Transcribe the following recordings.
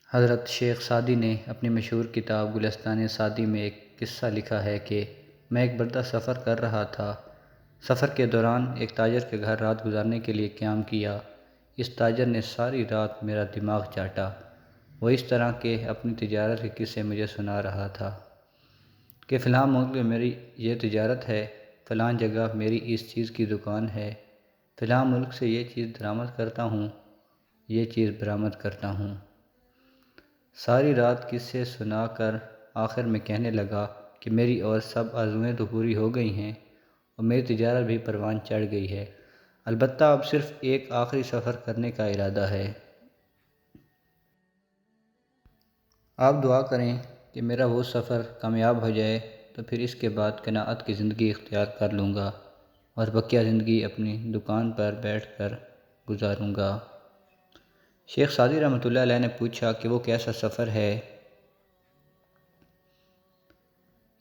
حضرت شیخ سعدی نے اپنی مشہور کتاب گلستان سعدی میں ایک قصہ لکھا ہے کہ میں ایک بردہ سفر کر رہا تھا۔ سفر کے دوران ایک تاجر کے گھر رات گزارنے کے لیے قیام کیا۔ اس تاجر نے ساری رات میرا دماغ چاٹا۔ وہ اس طرح کے اپنی تجارت کے قصے مجھے سنا رہا تھا کہ فلاں ملک میں میری یہ تجارت ہے، فلاں جگہ میری اس چیز کی دکان ہے، فلاں ملک سے یہ چیز درآمد کرتا ہوں، یہ چیز برآمد کرتا ہوں۔ ساری رات قصے سنا کر آخر میں کہنے لگا کہ میری اور سب آرزوئیں تو پوری ہو گئی ہیں اور میری تجارت بھی پروان چڑھ گئی ہے، البتہ اب صرف ایک آخری سفر کرنے کا ارادہ ہے۔ آپ دعا کریں کہ میرا وہ سفر کامیاب ہو جائے تو پھر اس کے بعد قناعت کی زندگی اختیار کر لوں گا اور بقیہ زندگی اپنی دکان پر بیٹھ کر گزاروں گا۔ شیخ سعدی رحمۃ اللہ علیہ نے پوچھا کہ وہ کیسا سفر ہے؟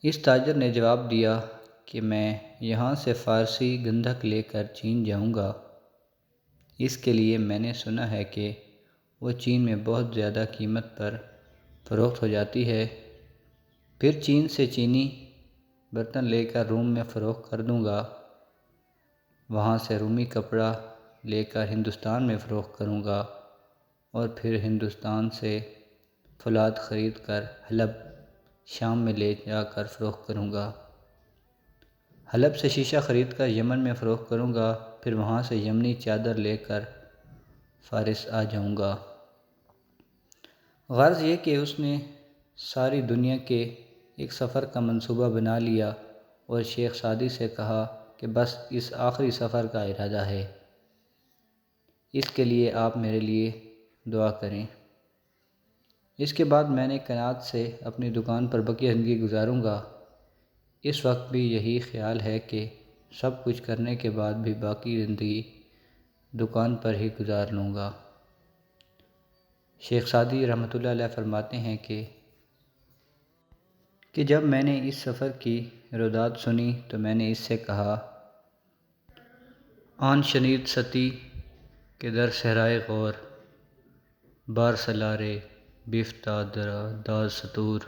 اس تاجر نے جواب دیا کہ میں یہاں سے فارسی گندھک لے کر چین جاؤں گا۔ اس کے لیے میں نے سنا ہے کہ وہ چین میں بہت زیادہ قیمت پر فروخت ہو جاتی ہے۔ پھر چین سے چینی برتن لے کر روم میں فروخت کر دوں گا۔ وہاں سے رومی کپڑا لے کر ہندوستان میں فروخت کروں گا اور پھر ہندوستان سے فولاد خرید کر حلب شام میں لے جا کر فروخت کروں گا۔ حلب سے شیشہ خرید کر یمن میں فروخت کروں گا، پھر وہاں سے یمنی چادر لے کر فارس آ جاؤں گا۔ غرض یہ کہ اس نے ساری دنیا کے ایک سفر کا منصوبہ بنا لیا اور شیخ سعدی سے کہا کہ بس اس آخری سفر کا ارادہ ہے، اس کے لیے آپ میرے لیے دعا کریں۔ اس کے بعد میں نے قناعت سے اپنی دکان پر بقیہ زندگی گزاروں گا۔ اس وقت بھی یہی خیال ہے کہ سب کچھ کرنے کے بعد بھی باقی زندگی دکان پر ہی گزار لوں گا۔ شیخ سعدی رحمۃ اللہ علیہ فرماتے ہیں کہ جب میں نے اس سفر کی روداد سنی تو میں نے اس سے کہا، آن شنید ستی کہ در صحرائے غور، بار سلارے بیفتاد درا داز ستور،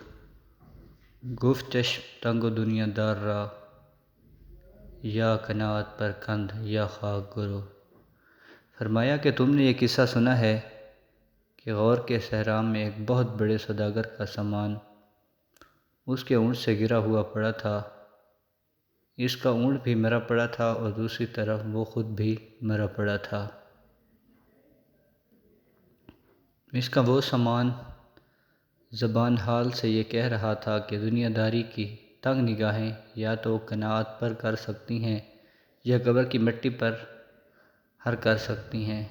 گفت چشم تنگ و دنیا دار را، یا قناعت پر کند یا خاک گرو۔ فرمایا کہ تم نے یہ قصہ سنا ہے کہ غور کے صحرا میں ایک بہت بڑے سوداگر کا سامان اس کے اونٹ سے گرا ہوا پڑا تھا۔ اس کا اونٹ بھی مرا پڑا تھا اور دوسری طرف وہ خود بھی مرا پڑا تھا۔ اس کا وہ سامان زبان حال سے یہ کہہ رہا تھا کہ دنیا داری کی تنگ نگاہیں یا تو قناعت پر کر سکتی ہیں یا قبر کی مٹی پر ہر کر سکتی ہیں،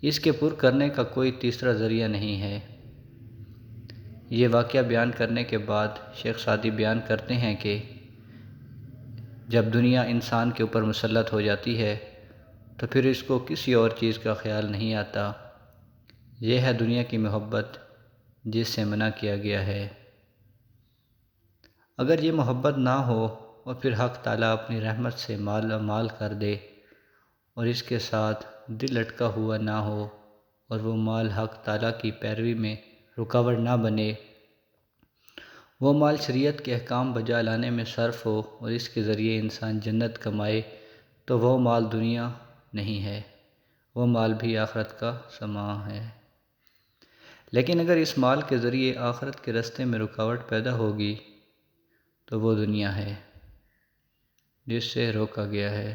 اس کے پر کرنے کا کوئی تیسرا ذریعہ نہیں ہے۔ یہ واقعہ بیان کرنے کے بعد شیخ سعدی بیان کرتے ہیں کہ جب دنیا انسان کے اوپر مسلط ہو جاتی ہے تو پھر اس کو کسی اور چیز کا خیال نہیں آتا۔ یہ ہے دنیا کی محبت جس سے منع کیا گیا ہے۔ اگر یہ محبت نہ ہو اور پھر حق تعالیٰ اپنی رحمت سے مالا مال کر دے اور اس کے ساتھ دل اٹکا ہوا نہ ہو اور وہ مال حق تعالیٰ کی پیروی میں رکاوٹ نہ بنے، وہ مال شریعت کے احکام بجا لانے میں صرف ہو اور اس کے ذریعے انسان جنت کمائے، تو وہ مال دنیا نہیں ہے، وہ مال بھی آخرت کا سامان ہے۔ لیکن اگر اس مال کے ذریعے آخرت کے راستے میں رکاوٹ پیدا ہوگی تو وہ دنیا ہے جس سے روکا گیا ہے۔